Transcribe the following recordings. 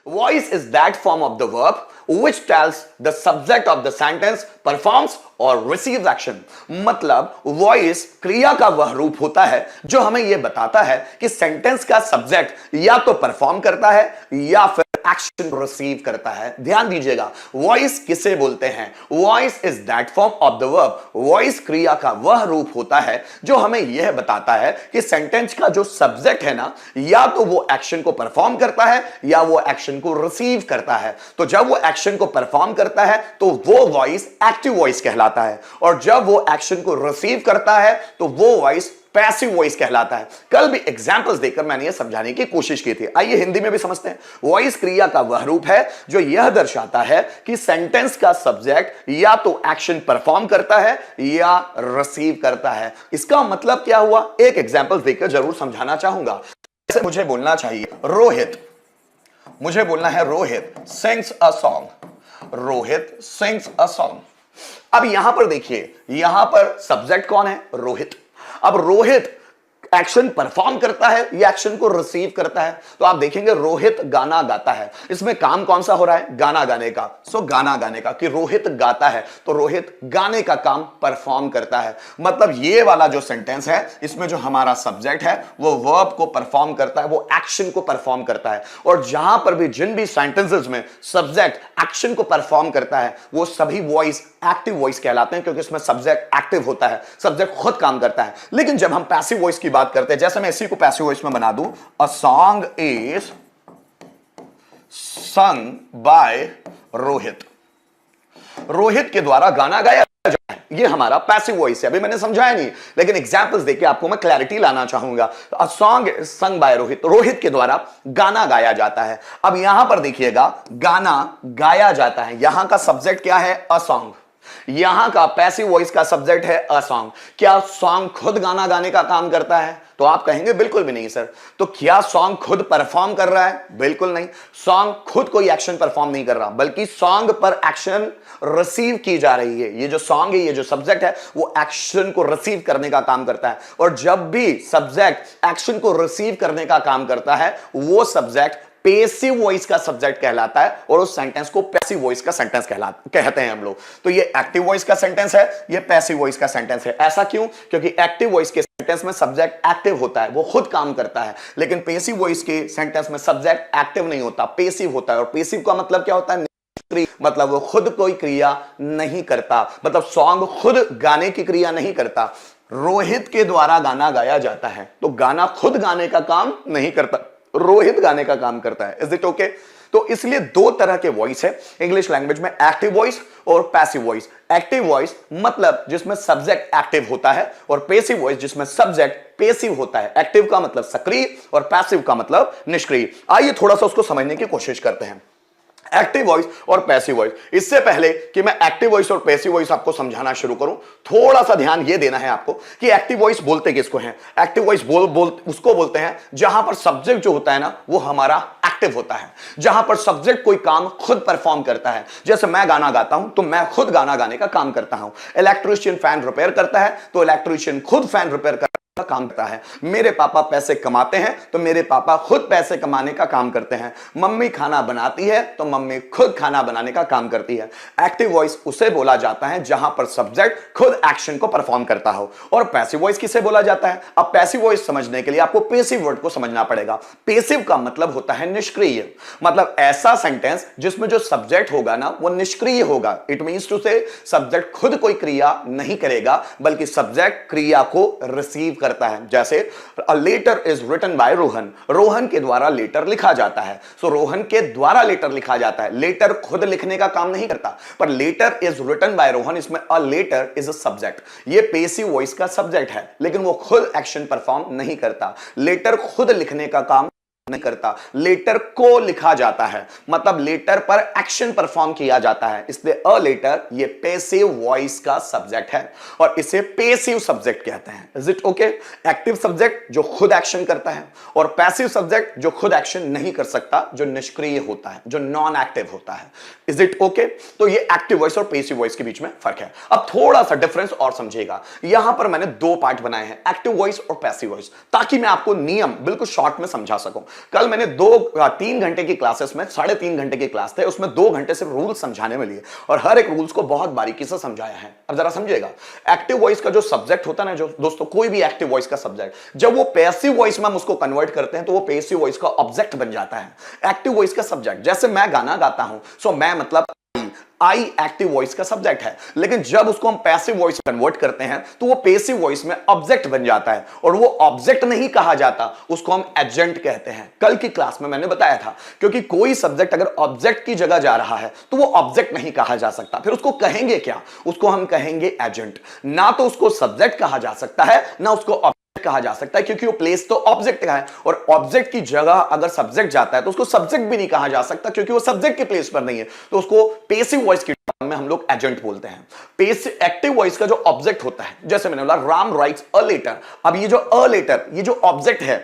Voice is that form of the verb which tells the subject of the sentence performs और receives action। मतलब voice क्रिया का वह रूप होता है जो हमें यह बताता है कि सेंटेंस का सब्जेक्ट या तो परफॉर्म करता है या फिर एक्शन रिसीव करता है। ध्यान दीजिएगा, वॉइस किसे बोलते हैं? Voice is that form of the verb. Voice क्रिया का वह रूप होता है जो हमें यह बताता है कि सेंटेंस का जो सब्जेक्ट है ना, या तो वो एक्शन को परफॉर्म करता है या वो एक्शन को रिसीव करता है। तो जब वो एक्शन को परफॉर्म करता है तो वो वॉइस एक्टिव वॉइस कहलाता है, और जब वो एक्शन को रिसीव करता है तो वो वॉइस पैसिव वॉइस कहलाता है। कल भी एग्जांपल्स देकर मैंने यह समझाने की कोशिश की थी, आइए हिंदी में भी समझते हैं। वॉइस क्रिया का वह रूप है जो यह दर्शाता है कि सेंटेंस का सब्जेक्ट या तो एक्शन परफॉर्म करता है या रिसीव करता है। इसका मतलब क्या हुआ, एक एग्जांपल देकर जरूर समझाना चाहूंगा। जैसे मुझे बोलना चाहिए रोहित, मुझे बोलना है Rohit sings a song, Rohit sings a song. अब यहां पर देखिए, यहां पर सब्जेक्ट कौन है? रोहित। अब रोहित एक्शन परफॉर्म करता है या एक्शन को रिसीव करता है? तो आप देखेंगे रोहित गाना गाता है। इसमें काम कौन सा हो रहा है? गाना गाने का। सो गाना गाने का, कि रोहित गाता है तो रोहित गाने का काम परफॉर्म करता है। मतलब ये वाला जो सेंटेंस है इसमें जो हमारा सब्जेक्ट है वो वर्ब को परफॉर्म करता है, वो एक्शन को परफॉर्म करता है। और जहां पर भी जिन भी सेंटेंसेस में सब्जेक्ट एक्शन को परफॉर्म करता है वो सभी वॉइस एक्टिव वॉइस कहलाते हैं, क्योंकि इसमें सब्जेक्ट एक्टिव होता है, सब्जेक्ट खुद काम करता है। लेकिन जब हम पैसिव वॉइस की बात करते हैं, जैसे मैं इसी को पैसिव वॉइस में बना दूं, a song is sung by Rohit, Rohit के द्वारा गाना गाया जाता है, ये हमारा पैसिव वॉइस है। अभी मैंने समझाया नहीं, लेकिन एग्जांपल्स देके आपको मैं क्लैरिटी लाना चाहूंगा। A song is sung by Rohit, Rohit के द्वारा गाना गाया जाता है। अब यहां पर देखिएगा, गाना गाया जाता है, यहां का सब्जेक्ट क्या है? A song. यहां का पैसिव वॉइस का सब्जेक्ट है अ सॉन्ग। क्या सॉन्ग खुद गाना गाने का काम करता है? तो आप कहेंगे बिल्कुल भी नहीं सर। तो क्या सॉन्ग खुद परफॉर्म कर रहा है? बिल्कुल नहीं। सॉन्ग खुद कोई एक्शन परफॉर्म नहीं कर रहा, बल्कि सॉन्ग पर एक्शन रिसीव की जा रही है। ये जो सॉन्ग है, ये जो सब्जेक्ट है, वो एक्शन को रिसीव करने का काम करता है। और जब भी सब्जेक्ट एक्शन को रिसीव करने का काम करता है वो सब्जेक्ट पेसिव वॉइस का सब्जेक्ट कहलाता है, और उस सेंटेंस को पैसिव वॉइस का सेंटेंस कहते हैं हम लोग। तो ये एक्टिव वॉइस का सेंटेंस है, ये पैसिव वॉइस का सेंटेंस है। ऐसा क्यों? क्योंकि एक्टिव वॉइस के सेंटेंस में सब्जेक्ट एक्टिव होता है, वो खुद काम करता है। लेकिन पेसिव वॉइस के सेंटेंस में सब्जेक्ट एक्टिव नहीं होता, पेसिव होता है। और पेसिव का मतलब क्या होता है? मतलब वो खुद कोई क्रिया नहीं करता, मतलब सॉन्ग खुद गाने की क्रिया नहीं करता। रोहित के द्वारा गाना गाया जाता है तो गाना खुद गाने का काम नहीं करता, रोहित गाने का काम करता है। Is it okay? तो इसलिए दो तरह के वॉइस है इंग्लिश लैंग्वेज में, एक्टिव वॉइस और पैसिव वॉइस। एक्टिव वॉइस मतलब जिसमें सब्जेक्ट एक्टिव होता है, और पैसिव वॉइस जिसमें सब्जेक्ट पैसिव होता है। एक्टिव का मतलब सक्रिय और पैसिव का मतलब निष्क्रिय। आइए थोड़ा सा उसको समझने की कोशिश करते हैं, एक्टिव वॉइस और पैसिव वॉइस। इससे पहले कि मैं एक्टिव वॉइस और पैसिव वॉइस आपको समझाना शुरू करूं, थोड़ा सा ध्यान यह देना है आपको कि एक्टिव वॉइस बोलते किसको हैं। एक्टिव वॉइस उसको बोलते हैं जहां पर सब्जेक्ट जो होता है ना वो हमारा एक्टिव होता है, जहां पर सब्जेक्ट कोई काम खुद परफॉर्म करता है। जैसे मैं गाना गाता हूं तो मैं खुद गाना गाने का काम करता हूं। इलेक्ट्रीशियन फैन रिपेयर करता है तो इलेक्ट्रीशियन खुद फैन रिपेयर का काम करता है। मेरे पापा पैसे कमाते हैं तो मेरे पापा खुद पैसे कमाने का काम करते हैं। मम्मी खाना बनाती है तो मम्मी खुद खाना बनाने का काम करती है। एक्टिव वॉइस उसे बोला जाता है जहां पर सब्जेक्ट खुद एक्शन को परफॉर्म करता हो। और पैसिव वॉइस किसे बोला जाता है? अब पैसिव वॉइस समझने के लिए आपको पैसिव वर्ड को समझना पड़ेगा। पैसिव का मतलब होता है निष्क्रिय, मतलब ऐसा सेंटेंस जिसमें जो सब्जेक्ट होगा ना वो निष्क्रिय होगा। इट मींस टू से सब्जेक्ट खुद कोई क्रिया नहीं करेगा, बल्कि सब्जेक्ट क्रिया को रिसीव करता है। जैसे a letter is written by Rohan, Rohan के द्वारा लेटर लिखा जाता है। सो रोहन के द्वारा लेटर लिखा जाता है। लेटर खुद लिखने का काम नहीं करता, पर letter is written by Rohan, इसमें a letter is a subject. ये पैसिव वॉइस का सब्जेक्ट है, लेकिन वो खुद एक्शन परफॉर्म नहीं करता। लेटर खुद लिखने का काम नहीं करता, लेटर को लिखा जाता है, मतलब लेटर पर एक्शन परफॉर्म किया जाता है। इसलिए अ लेटर ये पैसिव वॉइस का सब्जेक्ट है और इसे पैसिव सब्जेक्ट कहते हैं। Is it okay? Active subject जो खुद एक्शन करता है, और पैसिव सब्जेक्ट जो खुद एक्शन नहीं कर सकता, जो निष्क्रिय होता है, जो नॉन एक्टिव होता है। Is it okay? तो ये एक्टिव वॉइस और पैसिव वॉइस के बीच में फर्क है। अब थोड़ा सा डिफरेंस और समझिएगा। यहां पर मैंने दो पार्ट बनाए हैं, एक्टिव वॉइस और पैसिव वॉइस, ताकि मैं आपको नियम बिल्कुल शॉर्ट में समझा सकूं। कल मैंने 3 घंटे की क्लासेस में 3.5 घंटे की क्लास थे, उसमें 2 घंटे सिर्फ रूल्स समझाने में लिए और हर एक रूल्स को बहुत बारीकी से समझाया है। अब जरा समझिएगा, एक्टिव वॉइस का जो सब्जेक्ट होता है ना, जो दोस्तों कोई भी एक्टिव वॉइस का सब्जेक्ट जब वो पैसिव वॉइस में हम उसको कन्वर्ट करते हैं तो वो पैसिव वॉइस का ऑब्जेक्ट बन जाता है। एक्टिव वॉइस का सब्जेक्ट, जैसे मैं गाना गाता हूं, सो मैं मतलब आई एक्टिव वॉइस का सब्जेक्ट है, लेकिन जब उसको हम पैसिव वॉइस कन्वर्ट करते हैं तो वो पैसिव वॉइस में ऑब्जेक्ट बन जाता है और वो ऑब्जेक्ट नहीं कहा जाता, उसको हम एजेंट कहते हैं। कल की क्लास में मैंने बताया था, क्योंकि कोई सब्जेक्ट अगर ऑब्जेक्ट की जगह जा रहा है तो वो ऑब्जेक्ट नहीं कहा जा सकता, फिर उसको कहेंगे क्या? उसको हम कहेंगे एजेंट। ना तो उसको सब्जेक्ट कहा जा सकता है ना उसको कहा जा सकता है, क्योंकि वो प्लेस तो ऑब्जेक्ट का है और ऑब्जेक्ट की जगह अगर सब्जेक्ट जाता है तो उसको सब्जेक्ट भी नहीं कहा जा सकता, क्योंकि वो सब्जेक्ट के प्लेस पर नहीं है, तो उसको पैसिव वॉइस की टर्म में हम लोग एजेंट बोलते हैं। पैसिव एक्टिव वॉइस का जो ऑब्जेक्ट होता है, जैसे मैंने बोला राम राइट्स अ लेटर, अब ये जो अ लेटर, ये जो ऑब्जेक्ट है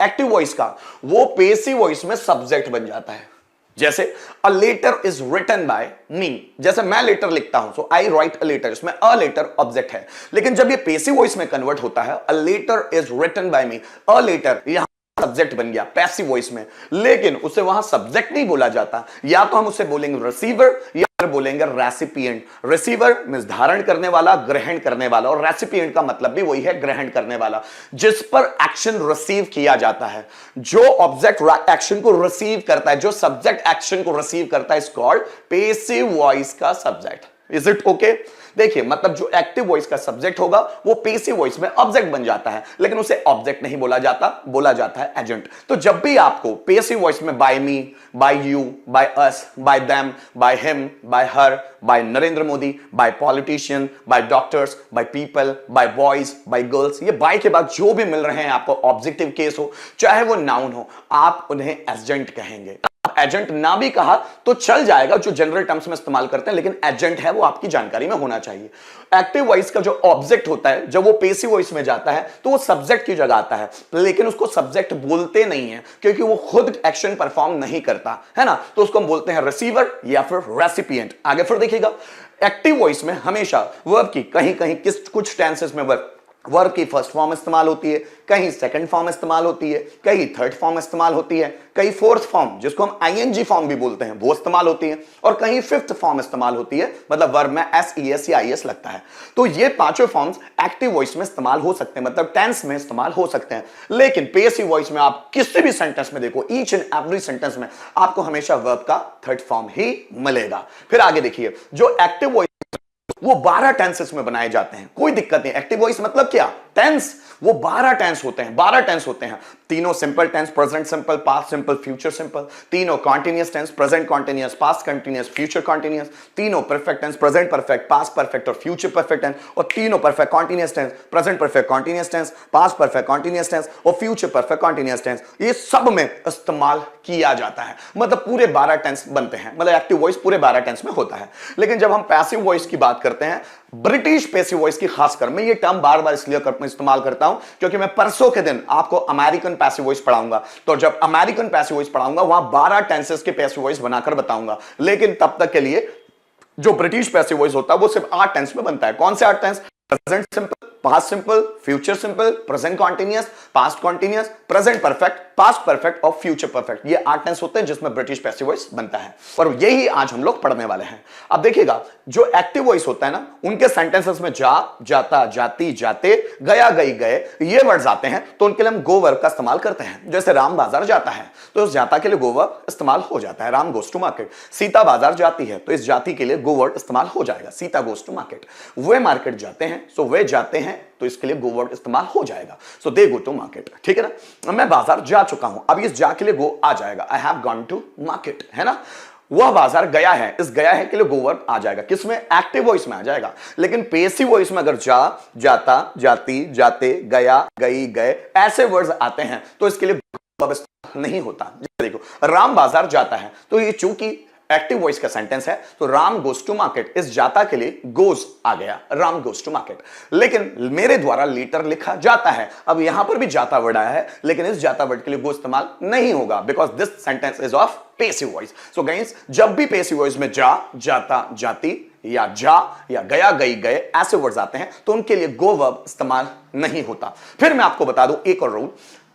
एक्टिव वॉइस का, वो पैसिव वॉइस में सब्जेक्ट बन जाता है। जैसे a letter is written by me, जैसे मैं लेटर लिखता हूं, सो आई राइट अ लेटर, इसमें अ लेटर ऑब्जेक्ट है। लेकिन जब ये पैसिव वॉइस में कन्वर्ट होता है, a letter is written by me, a letter यहां सब्जेक्ट बन गया पैसिव वॉइस में, लेकिन उसे वहां सब्जेक्ट नहीं बोला जाता। या तो हम उसे बोलेंगे रिसीवर या फिर बोलेंगे रेसिपिएंट। रिसीवर मींस धारण करने वाला, ग्रहण करने वाला, और रेसिपिएंट का मतलब भी वही है, ग्रहण करने वाला, जिस पर एक्शन रिसीव किया जाता है। जो ऑब्जेक्ट एक्शन को रिसीव करता है, जो सब्जेक्ट एक्शन को रिसीव करता है, इज कॉल्ड पैसिव वॉइस का सब्जेक्ट। Is it okay? देखिए, मतलब जो एक्टिव वॉइस का सब्जेक्ट होगा वो पैसिव वॉइस में ऑब्जेक्ट बन जाता है, लेकिन उसे ऑब्जेक्ट नहीं बोला जाता, बोला जाता है एजेंट। तो जब भी आपको पैसिव वॉइस में by me, by you, by us, by them, by him, by her, by Narendra Modi, by politician, by doctors, by people, by boys, by girls, ये बाय के बाद जो भी मिल रहे हैं आपको, ऑब्जेक्टिव केस हो चाहे वो नाउन हो, आप उन्हें एजेंट कहेंगे। एजेंट ना भी कहा तो चल जाएगा, जो जनरल टर्म्स में इस्तेमाल करते हैं, लेकिन एजेंट है वो आपकी जानकारी में होना चाहिए। एक्टिव वॉइस का जो ऑब्जेक्ट होता है, जब वो पैसिव वॉइस में जाता है तो वो सब्जेक्ट की जगह आता है, लेकिन उसको सब्जेक्ट बोलते नहीं है, क्योंकि वो खुद एक्शन परफॉर्म नहीं करता है ना, तो उसको हम बोलते हैं रिसीवर या फिर रेसिपिएंट। आगे फिर देखिएगा, एक्टिव वॉइस में हमेशा वर्ब की कहीं कहीं कुछ टेंसेस में वर्ब की फर्स्ट फॉर्म इस्तेमाल होती है, कहीं सेकंड फॉर्म इस्तेमाल होती है, कहीं थर्ड फॉर्म इस्तेमाल होती है, कहीं फोर्थ फॉर्म जिसको हम आईएनजी फॉर्म भी बोलते हैं वो इस्तेमाल होती है, और कहीं फिफ्थ फॉर्म इस्तेमाल होती है, मतलब वर्ब में एस या आईएस लगता है। तो ये पांचों फॉर्म्स एक्टिव वॉइस में इस्तेमाल हो सकते हैं, मतलब टेंस में इस्तेमाल हो सकते हैं। लेकिन पैसिव वॉइस में आप किसी भी सेंटेंस में देखो, ईच एंड एवरी सेंटेंस में आपको हमेशा वर्ब का थर्ड फॉर्म ही मिलेगा। फिर आगे देखिए, जो एक्टिव वॉइस वो 12 टेंसेस में बनाए जाते हैं, कोई दिक्कत नहीं। एक्टिव वॉइस मतलब क्या? टेंस। वो 12 टेंस होते हैं, 12 टेंस होते हैं। तीनों simple tense, present simple, past simple, future simple. तीनों continuous tense, present continuous, past continuous, future continuous. तीनों perfect tense, present perfect, past perfect और फ्यूचर परफेक्ट टेंस। और तीनों perfect continuous tense, present perfect continuous tense, past perfect continuous tense और future perfect continuous tense. ये सब में इस्तेमाल किया जाता है, मतलब पूरे 12 टेंस बनते हैं, मतलब एक्टिव वॉइस पूरे 12 टेंस में होता है। लेकिन जब हम पैसिव वॉइस की बात करते हैं, ब्रिटिश पैसिव वॉइस की खासकर, मैं ये टर्म बार बार इसलिए इस्तेमाल करता हूं क्योंकि मैं परसों के दिन आपको अमेरिकन पैसिव वॉइस पढ़ाऊंगा, तो जब अमेरिकन पैसिव वॉइस पढ़ाऊंगा वहां 12 टेंसेस के पैसिव वॉइस बनाकर बताऊंगा। लेकिन तब तक के लिए जो ब्रिटिश पैसिव वॉइस होता है वो सिर्फ 8 टेंस में बनता है। कौन से 8 tense? Present simple, past simple, future simple, present continuous, past continuous, present perfect, past perfect और फ्यूचर परफेक्ट। ये 8 टेंस होते हैं जिसमें ब्रिटिश पैसिव वॉइस बनता है, और यही आज हम लोग पढ़ने वाले हैं। अब देखिएगा, जो एक्टिव वॉइस होता है ना, उनके सेंटेंसेस में जा, जाता, जाती, जाते, गया, गई, गए, ये वर्ड्स आते हैं, तो उनके लिए हम गो वर्ब का इस्तेमाल करते हैं। जैसे राम बाजार जाता है तो उस जाता के लिए गो वर्ब इस्तेमाल हो जाता है, Ram goes to market. Sita बाजार जाती है तो इस जाति के लिए गो वर्ड इस्तेमाल हो जाएगा, सीता गोस टू मार्केट। वे मार्केट जाते हैं, सो वे जाते हैं तो इसके लिए गो वर्ड इस्तेमाल हो जाएगा, सो दे गो टू मार्केट। ठीक है ना? मैं बाजार जा चुका हूं, अब इस जा के लिए गो आ जाएगा, I have gone to market, है ना? वह बाजार गया है, इस गया है के लिए गो वर्ब आ जाएगा, किसमें? एक्टिव वॉइस में आ जाएगा। लेकिन पैसिव वॉइस में अगर जा, जाता, जाती, जाते, गया, गई, गए ऐसे वर्ड्स आते हैं तो इसके लिए वर्ब नहीं होता। देखो, राम बाजार जाता है, तो ये चूंकि एक्टिव वॉइस का सेंटेंस है तो राम गोस टू मार्केट, इस जाता के लिए गोस आ गया, राम गोस टू मार्केट। लेकिन मेरे द्वारा लेटर लिखा जाता है, अब यहां पर भी जाता वर्ड आया है, लेकिन इस जाता वर्ड के लिए गो इस्तेमाल नहीं होगा, because this sentence is of passive voice. So guys, जब भी पैसिव वॉइस में जा, जाता, जाती या जा या गया, गई, गए ऐसे वर्ड्स आते हैं तो उनके लिए गो वर्ब इस्तेमाल नहीं होता। फिर मैं आपको बता दूं एक और रूल,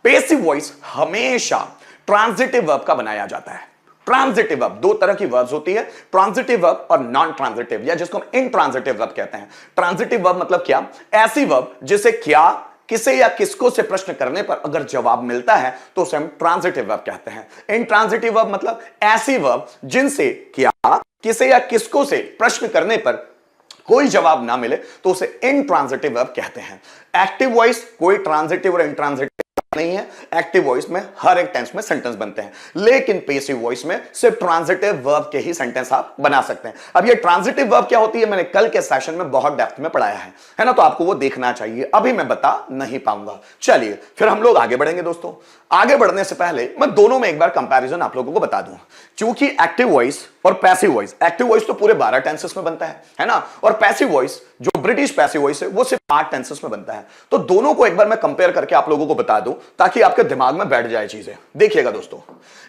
पेसिव वॉइस हमेशा ट्रांजिटिव वर्ब का बनाया जाता है। ट्रांजिटिव वर्ब, दो तरह की वर्ब्स होती है, ट्रांजिटिव वर्ब और नॉन ट्रांजिटिव, या जिसको हम इंट्रांजिटिव वर्ब कहते हैं। ट्रांजिटिव वर्ब मतलब क्या? ऐसी वर्ब जिसे क्या, किसे या किसको से प्रश्न करने पर अगर जवाब मिलता है तो उसे हम ट्रांजिटिव वर्ब कहते हैं। इंट्रांजिटिव वर्ब मतलब ऐसी वर्ब जिनसे क्या, किसे या किसको से प्रश्न करने पर कोई जवाब ना मिले तो उसे इंट्रांजिटिव वर्ब कहते हैं। एक्टिव वॉइस कोई ट्रांजिटिव और इंट्रांजिटिव नहीं है। एक्टिव वॉइस में हर एक टेंस में सेंटेंस बनते हैं, लेकिन पेसिव वॉइस में सिर्फ ट्रांजिटिव वर्ब के ही सेंटेंस आप बना सकते हैं। अब ये ट्रांजिटिव वर्ब क्या होती है मैंने कल के सेशन में बहुत डेप्थ में पढ़ाया है ना, तो आपको वो देखना चाहिए, अभी मैं बता नहीं पाऊंगा। चलिए फिर हम लोग आगे बढ़ेंगे दोस्तों। आगे बढ़ने से पहले मैं दोनों में एक बार कंपैरिजन आप लोगों को बता दूं। क्योंकि एक्टिव वॉइस और पैसिव वॉइस, एक्टिव वॉइस तो पूरे 12 टेंसेस में बनता है ना, और पैसिव वॉइस जो ब्रिटिश पैसिव वॉइस है वो सिर्फ 8 टेंसेस में बनता है। तो दोनों को एक बार मैं कंपेयर करके आप लोगों को बता दूं ताकि आपके दिमाग में बैठ जाए चीजें। देखिएगा दोस्तों,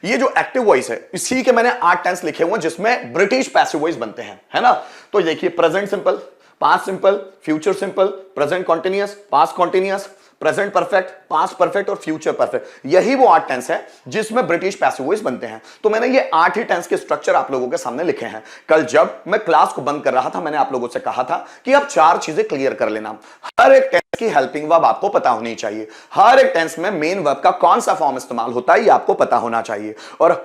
ये जो एक्टिव वॉइस है इसी के मैंने 8 टेंस लिखे हुए हैं जिसमें ब्रिटिश पैसिव वॉइस बनते हैं, है ना। तो देखिए, present simple, past simple, future simple, present continuous, past continuous, present perfect, past perfect और फ्यूचर परफेक्ट, यही वो 8 टेंस है जिसमें ब्रिटिश पैसिव वॉइस बनते हैं। तो मैंने ये 8 ही टेंस के स्ट्रक्चर आप लोगों के सामने लिखे हैं। कल जब मैं क्लास को बंद कर रहा था मैंने आप लोगों से कहा था कि आप 4 चीजें क्लियर कर लेना। हर एक टेंस की हेल्पिंग वर्ब आपको पता होनी चाहिए, हर एक टेंस में मेन वर्ब का कौन सा फॉर्म इस्तेमाल होता है ये आपको पता होना चाहिए, और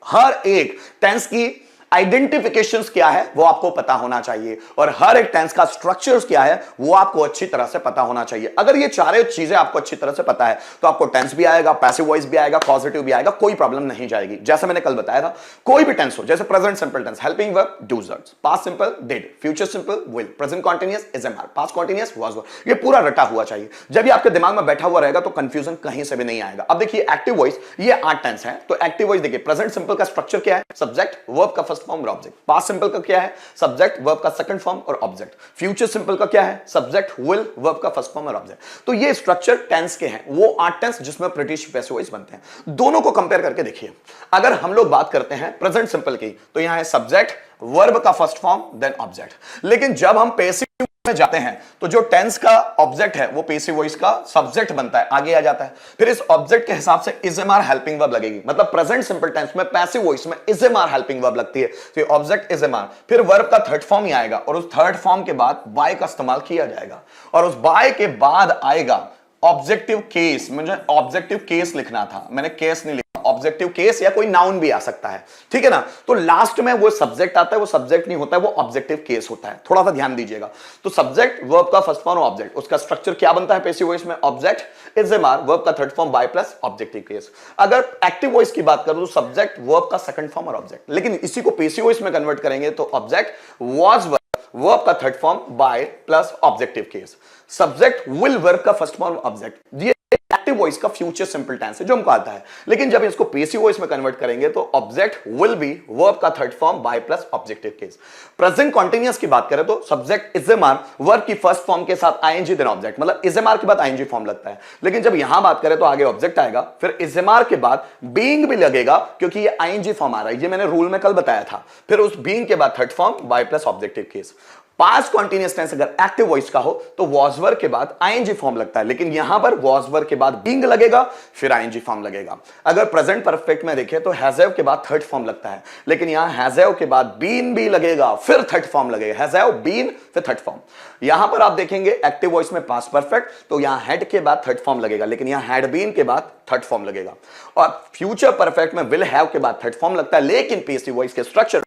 हर एक टेंस की आइडेंटिफिकेशंस क्या है वो आपको पता होना चाहिए, और हर एक टेंस का स्ट्रक्चर्स क्या है वो आपको अच्छी तरह से पता होना चाहिए। अगर ये चारों चीजें आपको अच्छी तरह से पता है तो आपको टेंस भी आएगा, पैसिव वॉइस भी आएगा, पॉजिटिव भी आएगा, कोई प्रॉब्लम नहीं जाएगी। जैसे मैंने कल बताया था, कोई भी टेंस हो, जैसे present simple tense helping verb does, past simple did, future simple will, present continuous is am are, past continuous was were, ये पूरा रटा हुआ चाहिए। जब ये आपके दिमाग में बैठा हुआ रहेगा तो कंफ्यूजन कहीं से भी नहीं आएगा। अब देखिए एक्टिव वॉइस, ये 8 टेंस है, तो एक्टिव वॉइस देखिए, प्रेजेंट सिंपल का स्ट्रक्चर क्या है? सब्जेक्ट, वर्ब का फर्स्ट फॉर्म और ऑब्जेक्ट। पास्ट सिंपल का क्या है? सब्जेक्ट, वर्ब का सेकंड फॉर्म और ऑब्जेक्ट। फ्यूचर सिंपल का क्या है? सब्जेक्ट, विल, वर्ब का फर्स्ट फॉर्म और ऑब्जेक्ट। तो ये स्ट्रक्चर टेंस के हैं, वो 8 टेंस जिसमें ब्रिटिश पैसिव वॉइस बनते हैं। दोनों को कंपेयर करके देखिए। अगर हम लोग बात करते हैं प्रेजेंट सिंपल की तो यहां है सब्जेक्ट, वर्ब का फर्स्ट फॉर्म देन ऑब्जेक्ट। लेकिन जब हम पैसिव में जाते हैं तो जो टेंस का ऑब्जेक्ट है वो पेसिव वॉइस का सब्जेक्ट बनता है, आगे आ जाता है। फिर इस ऑब्जेक्ट के हिसाब से is am are helping verb लगेगी, मतलब प्रेजेंट सिंपल टेंस में पैसिव वॉइस में is am are helping verb लगती है, तो ऑब्जेक्ट इज एम आर। फिर वर्ब का थर्ड फॉर्म ही आएगा और उस थर्ड फॉर्म के बाद बाय का इस्तेमाल किया जाएगा, और उस बाय के बाद आएगा ऑब्जेक्टिव केस। मुझे ऑब्जेक्टिव केस लिखना था, मैंने केस नहीं लिखा, ऑब्जेक्टिव केस या कोई नाउन भी आ सकता है, ठीक है ना। तो लास्ट में वो सब्जेक्ट आता है, वो सब्जेक्ट नहीं होता है, वो ऑब्जेक्टिव केस होता है, थोड़ा सा ध्यान दीजिएगा। तो सब्जेक्ट, वर्ब का फर्स्ट फॉर्म ऑब्जेक्ट, उसका स्ट्रक्चर क्या बनता है पैसिव वॉइस में? Object is am are, verb का third form by plus objective case. अगर एक्टिव वॉइस की बात करूं तो सब्जेक्ट, वर्ब का सेकंड फॉर्म और ऑब्जेक्ट, लेकिन इसी को पेसिव वॉइस में कन्वर्ट करेंगे तो ऑब्जेक्ट वाज वर्ब का third form by plus objective case, subject will verb का फर्स्ट फॉर्म ऑब्जेक्ट। ये एक्टिव वॉइस का फ्यूचर सिंपल टेंस है जो हमको आता है, लेकिन जब इसको पेसिव वॉइस में कन्वर्ट करेंगे तो ऑब्जेक्ट विल बी वर्ब का third form by plus objective case. Present continuous की बात करें तो subject is am are, verb की फर्स्ट फॉर्म के साथ आईएनजी देन ऑब्जेक्ट, मतलब इज एम आर के बाद आईएनजी फॉर्म लगता है। लेकिन जब यहां बात करें तो आगे ऑब्जेक्ट आएगा, फिर इज एम आर के बाद बीइंग भी लगेगा क्योंकि ये आईएनजी फॉर्म आ रहा है, ये मैंने रूल में कल बताया था। फिर उस बीइंग के बाद third form by plus objective case. Past continuous tense अगर एक्टिव वॉइस का हो तो वॉज वर्ब के बाद आईएनजी फॉर्म लगता है, लेकिन यहां पर वॉज वर्ब के बाद बीइंग लगेगा फिर आईएनजी फॉर्म लगेगा। अगर प्रेजेंट परफेक्ट में देखें तो हैज हैव के बाद थर्ड फॉर्म लगता है, लेकिन यहां हैज हैव के बाद बीन भी लगेगा फिर थर्ड फॉर्म लगेगा, हैज हैव बीन फिर थर्ड फॉर्म। यहां पर आप देखेंगे एक्टिव वॉइस में पास्ट परफेक्ट तो यहां हैड के बाद थर्ड फॉर्म लगेगा, लेकिन यहां हैड बीन के बाद थर्ड फॉर्म लगेगा। और फ्यूचर परफेक्ट में विल हैव के बाद थर्ड फॉर्म लगता है, लेकिन पेसिव वॉइस के स्ट्रक्चर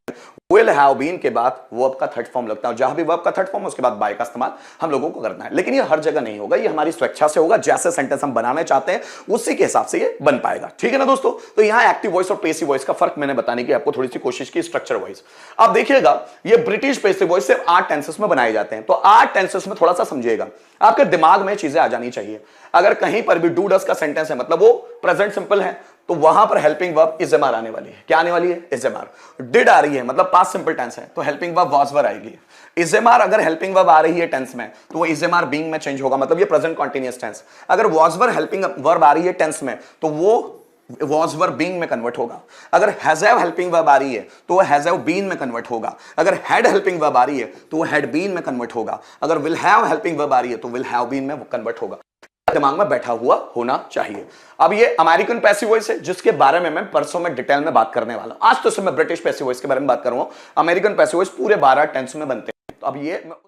विल हैव बीन के बाद वर्ब का थर्ड फॉर्म लगता है। जहां भी वर्ब का थर्ड फॉर्म उसके बाद बाय का इस्तेमाल हम लोगों को करना है, लेकिन ये हर जगह नहीं होगा, ये हमारी स्वेच्छा से होगा, जैसे सेंटेंस हम बनाना चाहते हैं उसी के हिसाब से ये बन पाएगा, ठीक है ना दोस्तों। तो यहां एक्टिव वॉइस और पेसिव वॉइस का फर्क मैंने बताने की आपको थोड़ी सी कोशिश की स्ट्रक्चर वाइज। अब देखिएगा ये ब्रिटिश पेसिव वॉइस सिर्फ 8 टेंसेस में बनाए जाते हैं, तो 8 टेंसेस में थोड़ा सा समझिएगा, आपके दिमाग में चीजें आ जानी चाहिए। अगर कहीं पर भी डू डस का सेंटेंस है मतलब वो प्रेजेंट सिंपल है तो वहां पर helping verb is am are आने वाली है। क्या आने वाली है? Is am are. डिड आ रही है मतलब पास्ट सिंपल टेंस है तो हेल्पिंग वर्ब वाज वर आएगी। इज एम आर अगर हेल्पिंग वर्ब आ रही है टेंस में तो वो इज एम आर बीइंग में चेंज होगा, मतलब ये प्रेजेंट कॉन्टिन्यूअस टेंस। अगर वाज वर हेल्पिंग वर्ब आ रही है टेंस में तो वो was were being में कन्वर्ट होगा। अगर has have helping verb आ रही है तो वो has have been में कन्वर्ट होगा। अगर had helping verb आ रही है तो वो had been में कन्वर्ट होगा। अगर will have helping verb आ रही है तो will have been में कन्वर्ट होगा। दिमाग में बैठा हुआ होना चाहिए। अब ये अमेरिकन पैसिव वॉइस है जिसके बारे में मैं परसों में डिटेल में बात करने वाला हूं। आज तो सिर्फ मैं ब्रिटिश पैसिव वॉइस के बारे में बात करूंगा। अमेरिकन पैसिव वॉइस पूरे 12 टेंस में बनते हैं। तो अब ये